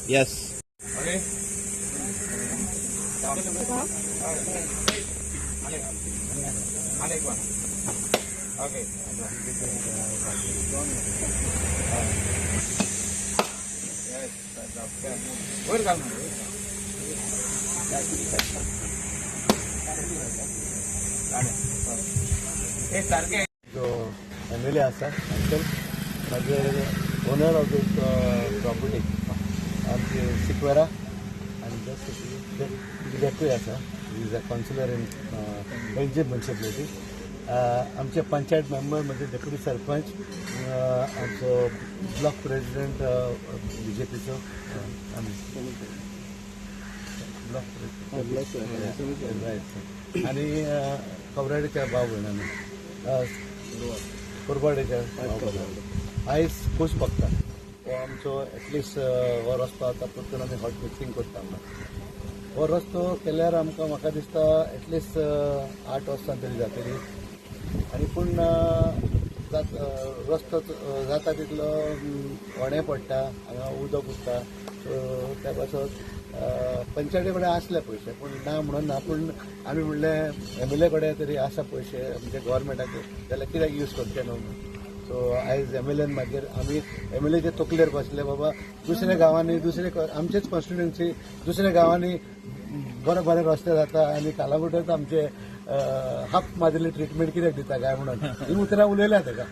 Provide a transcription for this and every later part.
Yes. Okay. Okay. जो MLA आसा uncle मागीर ओनर ऑफ दीस प्रॉपर्टी आमचे सिक्वेरा आनी देखूय आसा is a councillor in Belgium municipality आमचे पंचायत मेंबर म्हणजे डेप्युटी सरपंच आमचो ब्लॉक प्रेसिडेंट BJPचो ब्लॉक प्रेसिडेंट आनी कवराडेच्या भाव भयणांनी कुरबाडेच्या आयज खूश बघता हो आमचो एटलिस्ट हो रस्तो आतां परतून आमी हॉट मिक्सिंग करता हो रस्तो केल्यार आमकां म्हाका दिसता एटलिस्ट 8 वर्सां तरी जातली आनी पूण रस्तो जाता तितलो व्हडें पडटा हांगा उदक उरता सो त्या पासत पंचायती कडेन आसले पयशे पूण ना म्हणून ना पूण आमी म्हणलें MLA कडेन तरी आसा पयशे म्हणजे गव्हर्मेंटाचे जाल्यार कित्याक यूज करचे न्हू सो आयज MLAन मागीर आमी MLAचे तकलेर बसले बाबा दुसऱ्या गांवांनी आमचेच कॉन्स्टिट्युएन्सी दुसऱ्या गांवांनी बरे रस्ते जाता आनी कालावटच आमचे हाफ माजली ट्रिटमेंट कित्याक दिता काय म्हणून ही उतरां उलयल्या ताका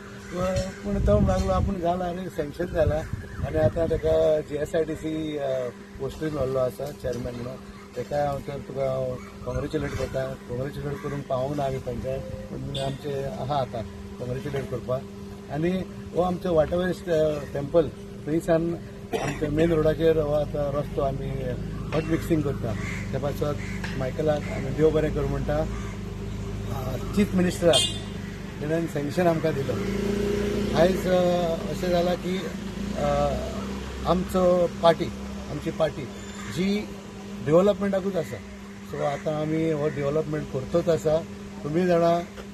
पूण तो लागलो आपूण जाला आनी सँक्शन जाला आनी आतां ताका GSIDC पोस्टूय मेळ्ळो आसा चेअरमॅन म्हणून ताका हांव तर तुका कॉंग्रेच्युलेट करता कॉंग्रेच्युलेट करूंक पावूंक ना आमी पंचायत पूण आमचे आहा आतां कॉंग्रेच्युलेट करपाक आनी हो आमचो वाटरवेस्ट टेम्पल थंयसान आमच्या मेन रोडाचेर हो आतां रस्तो आमी हॉट मिक्सिंग करता त्या पासत मायकलाक आमी देव बरें करूं म्हणटा चीफ मिनिस्टराक तेणेन सँक्शन आमकां दिलो आयज अशें जालां की आमची पार्टी जी डेव्हलपमेंटाकूच आसा सो आतां आमी हो डेव्हलपमेंट करतोच आसा तुमी जाणा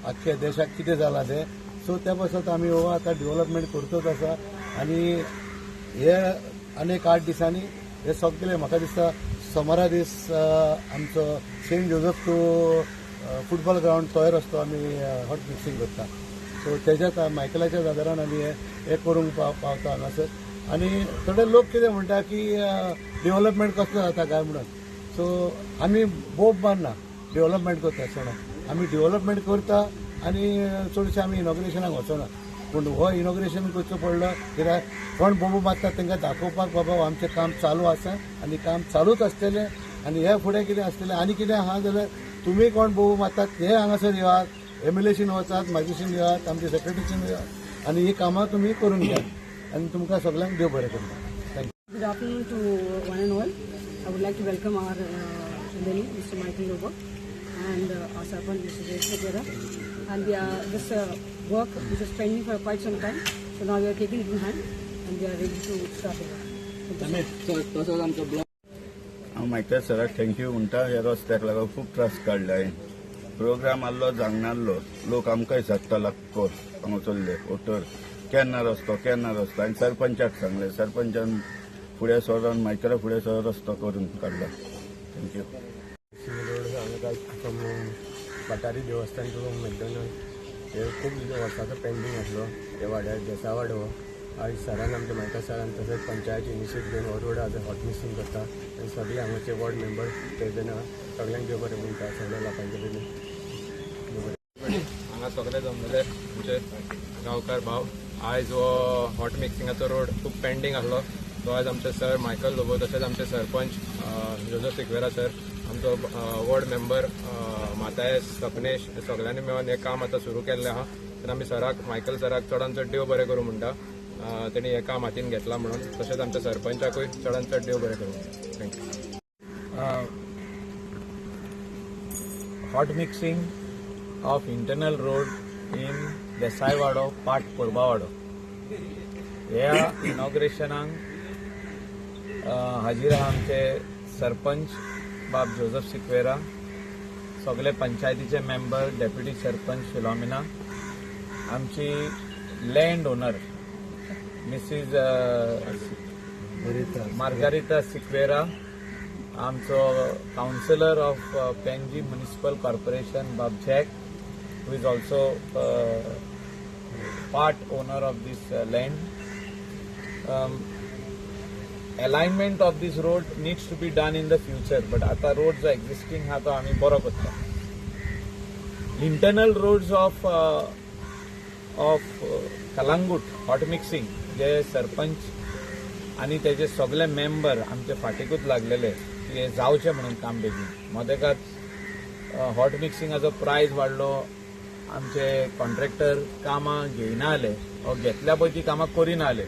आख्ख्या देशाक कितें जालां तें सो त्या पासत आमी हो आतां डेव्हलपमेंट करतोच आसा आनी हे आनीक 8 दिसांनी हे सगळे म्हाका दिसता सोमारा दीस आमचो सेंट जोझफ टू फुटबॉल ग्रावंड तोय रस्तो आमी हॉट मिक्सिंग करता सो तेज्यात मायकलाच्या आदारान आमी हे करूंक पावता हांगासर आनी थोडे लोक कितें म्हणटा की डेव्हलपमेंट कसलो जाता काय म्हणून सो आमी बोब मारना डेव्हलपमेंट करता आसतना आमी डेव्हलपमेंट करता आनी चडशे आमी इनॉग्रेशनाक वचना पूण हो इनॉग्रेशन करचो पडलो कित्याक कोण बोबो मारतात तांकां दाखोवपाक बाबा आमचें काम चालू आसा आनी काम चालूच आसतलें आनी हे फुडें कितें आसतलें आनी कितें आहा जाल्यार तुमी कोण बोबो मारतात ते हांगासर येयात MLAशीन वचात म्हाजेशीन येयात आमच्या सेक्रेटरीशीन येयात आनी ही कामां तुमी करून घेयात आनी तुमकां सगळ्यांक देव बरें करता thank you. Good afternoon to one and all. I would like to welcome our MLA, Mr. Michael Lobo, and our Sarpanch, Mr. Jayesh Gera. And this work which is pending for quite some time, so now we are taking it in hand and we are ready to start the work. हांव Michael सराक thank you म्हणटा ह्या रस्त्याक लागून खूब त्रास काडलाय programme आसलो जांगनाल्लो लोक आमकांय सांगता लागतो हांगा चल्ले ओटर केन्ना रस्तो आनी सरपंचाक सांगले सरपंचान फुडें सरोन मायकला फुडें सर रस्तो करून काडला थँक्यू. बटारी देवस्थान टू मॅकडॉनल्ड हे खूब वर्साचो पेंडींग आसलो हे वाड्यार देसावाड हो आयज सरान आमच्या मायकल सरान तशेंच पंचायती इनिशिएटीव घेवन हो रोड आतां हॉट मिक्सिंग करता आनी सगळे हांगाचे वॉर्ड मेंबर ते जण सगळ्यांक देव बरें म्हणटा सगळ्या लोकांचे कडेन हांगा सगळे जमलेले आमचे गांवकार भाव आयज हो हॉट मिक्सिंगाचो रोड खूब पेंडींग आसलो तो आयज आमचे सर मायकल लोबो तशेंच आमचे सरपंच जोझफ सिक्वेरा सर आमचो वॉर्ड मेंबर मातायेस सपनेश सगळ्यांनी मेळून हें काम आतां सुरू केल्लें आहा तेन्ना आमी सराक मायकल सराक चडान चड देव बरें करूं म्हणटा तेणी हें काम हातीन घेतलां म्हणून तशेंच आमच्या सरपंचाकूय चडान चड देव बरें करूं thank you. hot mixing of internal road in Desai Wado, part Purba Wado. ह्या इनॉग्रेशनाक हाजीर आहा आमचे सरपंच बाब जोसेफ सिक्वेरा, सगळे पंचायतीचे मेंबर, डेप्युटी सरपंच फिलोमिना, आमची लँड ओनर मिसीज मार्गारिता सिक्वेरा, आमचो counsellor of pansy municipal corporation बाब jack, who is also part owner of this land. Alignment of this road needs to be done in the future, but आता road जो existing हा तो आम्ही बरो करता. Internal roads of Calangute hot mixing जे सरपंच आणि त्याचे सगळे मेंबर आमचे फाटीकूच लागलेले की हे जावचे म्हणून काम बेगीन. मदेकाच हॉट मिक्सिंगाचो प्रायस वाडलो, आमचे कॉन्ट्रॅक्टर कामां घेयना आले, घेतल्या पळय ती कामां करिना आले.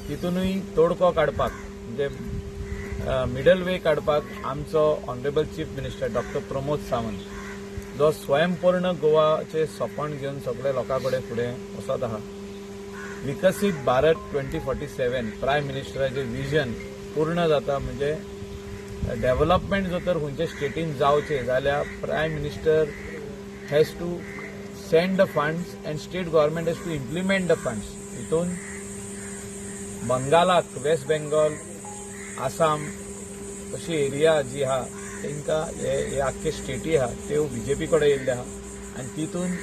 तितूनय तोडको काडपाक म्हणजे मिडल वे काडपाक आमचो honourable chief minister doctor Pramod Sawant जो स्वयंपूर्ण गोवाचे सपन घेवन सगळे लोकां कडेन फुडें वचत आहा. विकसीत भारत 2047 प्रायम मिनिस्टराचे विजन पूर्ण जाता म्हणजे डेव्हलपमेंट जर तर खंयच्या स्टेटीन जावचे जाल्यार prime minister has to send the funds and state government has to implement the funds. हितून बंगालाक, वेस्ट बेंगॉल, आसाम अशी एरिया जी आहा तांकां हे आख्खे स्टेटी आहा त्यो बीजेपी कडेन येयल्ले आहा आनी तितून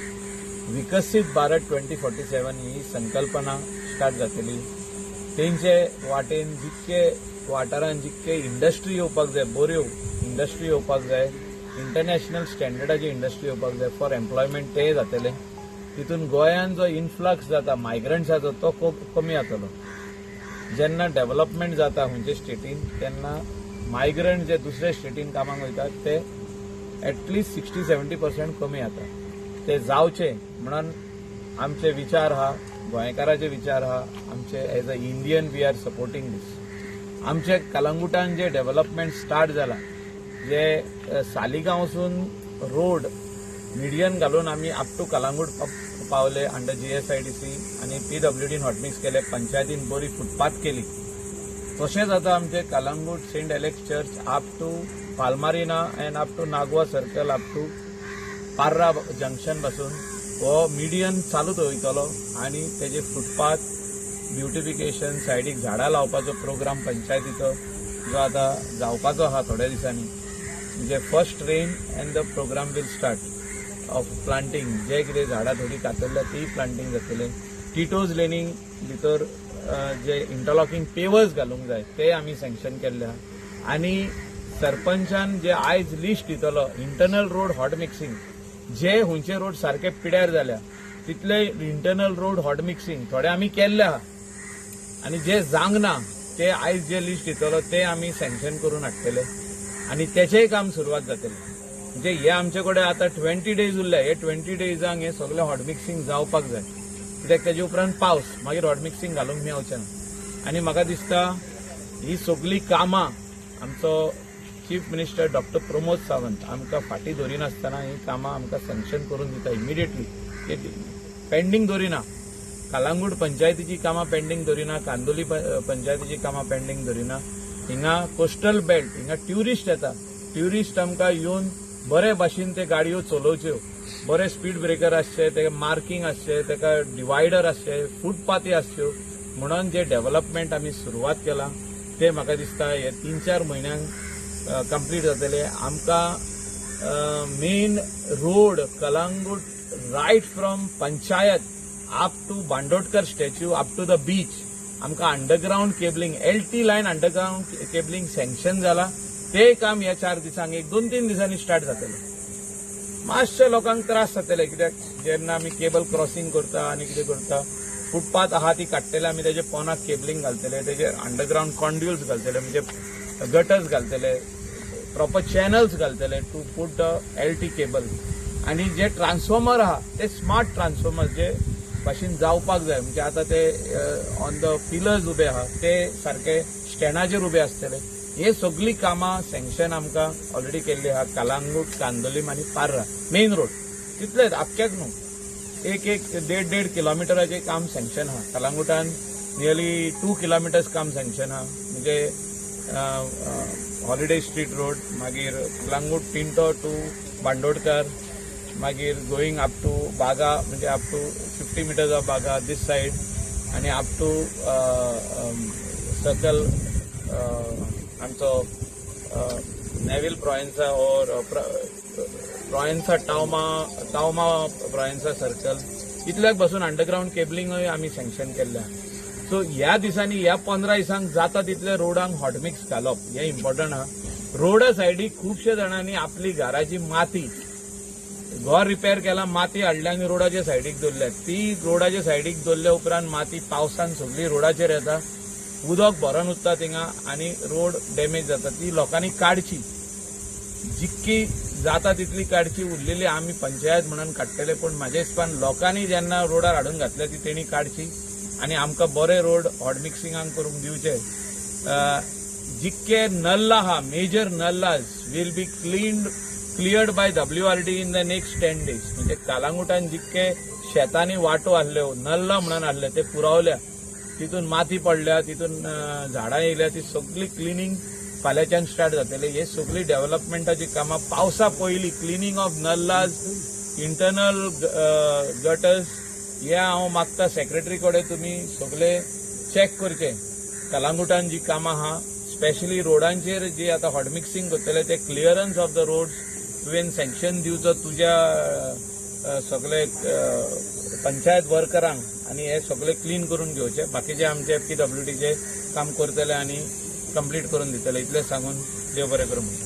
विकसीत भारत 2047 ही संकल्पना स्टार्ट जातली. तेंचे वाटेन जितके वाठारान जितके इंडस्ट्री येवपाक जाय, बऱ्यो इंडस्ट्री येवपाक जाय, इंटरनॅशनल स्टँडर्डाची इंडस्ट्री येवपाक जाय फॉर एम्प्लॉयमेंट ते जातले. तितून गोंयान जो इन्फ्लक्स जाता मायग्रंट्साचो तो कमी जातलो. जेन्ना डेव्हलपमेंट जाता खंयचे स्टेटीन तेन्ना मायग्रंट जे दुसऱ्या स्टेटीन कामाक वयतात ते एटलिस्ट 60-70% कमी जाता. ते जावचे म्हणून आमचे विचार आहा, गोंयकाराचे विचार आहा, आमचे as a Indian we are supporting this. आमचे कलंगुटान जे डेव्हलपमेंट स्टार्ट जाला, जे सालिगांवसून रोड मिडियन घालून आम्ही अप टू कलांगूट पावले अंडर GSIDC आणि PWDन हॉटमिक्स केले, पंचायतीन बरी फुटपाथ केली. तशेंच आता आमचे Calangute saint Alex church up to Palmarina and up to Nagoa circle up to Parra junction पासून हो मिडियन चालूच वयतलो आणि तेजे फुटपाथ ब्युटिफिकेशन, सायडीक झाडां लावपाचो प्रोग्राम पंचायतीचो जो आता जावपाचो आहा थोड्या दिसांनी. म्हणजे first rain and the programme will start of planting. जे कितें झाडां थोडी कातरल्या ती प्लांटिंग जातले. टिटोज लेनींग भितर जे इंटरलॉकिंग पेवर्स घालूंक जाय ते आमी सँक्शन केल्ले आहा. आनी सरपंचान जे आयज लिस्ट दितलो इंटरनल रोड हॉट मिक्सिंग, जे खंयचे रोड सारखे पिड्यार जाल्या तितले इंटरनल रोड हॉट मिक्सिंग थोडे आमी केल्ले आहा आनी जे जावंक ना ते आयज जे लिस्ट दितलो ते आमी सँक्शन करून हाडटले आणि त्याचेय काम सुरुवात जातली. म्हणजे हे आमचे कडेन आता 20 डेज उरले. हे 20 डेजांक हे सगळे हॉट मिक्सिंग जावपाक जाय, कित्याक तेजे उपरांत पावस, मागीर हॉट मिक्सिंग घालूंक मेळचें ना. आनी म्हाका दिसता ही सगळी कामां आमचो chief minister doctor Pramod Sawant आमकां फाटीं दवरिनासतना ही कामां आमकां सँक्शन करून दिता इमिडिएटली. पेंडींग दवरिना. कलांगूट पंचायतीची कामां पेंडींग दवरिना, कांदोली पंचायतीची कामां पेंडींग दवरिना. हिंगा कोस्टल बेल्ट, हिंगा ट्युरिस्ट येता. ट्युरिस्ट आमकां येवन बरे भाशेन ते गाडयो चलोवच्यो, बरे स्पीड ब्रेकर आसचे, तेका मार्किंग आसचे, तेका डिवायडर आसचे, फुटपाथी आसच्यो. म्हणून जे डेव्हलपमेंट आमी सुरवात केला ते म्हाका दिसता हे 3-4 म्हयन्यांक कंप्लीट जातले. आमकां main road Calangute right from panchayat up to Bandodkar statue up to the beach आमकां underground cabling, LT line underground cabling sanction जाला. ते काम ह्या 4 दिसांक 1-2-3 दिसांनी स्टार्ट जातले. मातशे लोकांक त्रास जातले, कित्याक जेन्ना आमी केबल क्रॉसिंग करता आनी कितें करता, फुटपाथ आहा ती काडटले आमी तेजे पोनाक केबलिंग घालतले, तेजे अंडरग्राउंड कॉन्ड्युल्स घालतले, म्हणजे गटर्स घालतले, प्रॉपर चॅनल्स घालतले to put the LT cable. आणि जे ट्रान्सफॉर्मर आहा ते स्मार्ट ट्रान्सफॉर्मर जे भाशेन जावपाक जाय, म्हणजे आता ते ऑन द पिलर्स उबे आहा ते सारखे स्टँडाचेर उबे आसतले. हे सगळी कामां सँक्शन आमकां ऑलरेडी केल्ली आहा. कलांगूट, कांदोलीम आनी पार्रा मेन रोड तितलेच आख्याक न्हू, 1-1, 1.5 किलोमिटराचें काम सँक्शन आहा. कलांगुटान नियरली 2 किलोमिटर्स काम सँक्शन आहा म्हणजे हॉलिडे स्ट्रीट रोड, मागीर कलांगूट टिंटो टू बांदोडकर, मागीर गोईंग अप टू बागा म्हणजे अप टू 50 मीटर्स ऑफ बागा दिस साइड आणि अप टू सर्कल आमचो नेव्हिल प्रॉयन्सा और प्रॉयन्सा टावमा प्रॉयन्सा सर्कल इतल्याक पासून अंडरग्राउंड केबलिंगूय आमी सँक्शन केल्ल्या. सो ह्या दिसांनी ह्या 15 दिसांक जाता तितले रोडांक हॉटमिक्स घालप हें इम्पॉर्टंट आहा. रोडा सायडीक खुबशे जाणांनी आपली घराची माती घर रिपेर केला, माती हाडल्या आनी रोडाच्या सायडीक दवरल्या. ती रोडाच्या सायडीक दवरल्या उपरांत माती पावसान सगळी रोडाचेर येता, उदक भरून उरता थिंगा आनी रोड डॅमेज जाता. ती लोकांनी काडची, जितकी जाता तितली काडची. उरलेली आमी पंचायत म्हणून काडटले, पण म्हाजे हिसपान लोकांनी जेन्ना रोडार हाडून घातल्या ती तेणी काडची आनी आमकां बरे रोड हॉट मिक्सिंगाक करूंक दिवचे. जितके नल्ला आहा, major nallas will be cleared by WRD in the next 10 days. म्हणजे कालांगुटान जितके शेतांनी वाटो आहल्यो, नल्ला म्हणून आहले ते पुरावल्या. तितून माती पडल्या, तितून झाडां येयल्या, ती सगळी क्लिनिंग फाल्यांच्यान स्टार्ट जातले. हे सगळी डेव्हलपमेंटाची कामां पावसा पयलीं क्लिनिंग ऑफ नल्लाज, इंटरनल गटर्स हे हांव मागता सेक्रेटरी कडेन तुमी सगळे चॅक करचे. कलांगुटान जी कामां आहा स्पेशली रोडांचेर जी आतां हॉट मिक्सिंग करतले ते क्लियरन्स ऑफ द रोड्स तुवें सँक्शन दिवचो तुज्या सगळे पंचायत वर्करांक आनी हे सगळे क्लीन करून घेवचे. बाकीचे आमचे PWDचे काम करतले आनी कंप्लीट करून दितले. इतलें सांगून देव बरें करूं म्हणटा.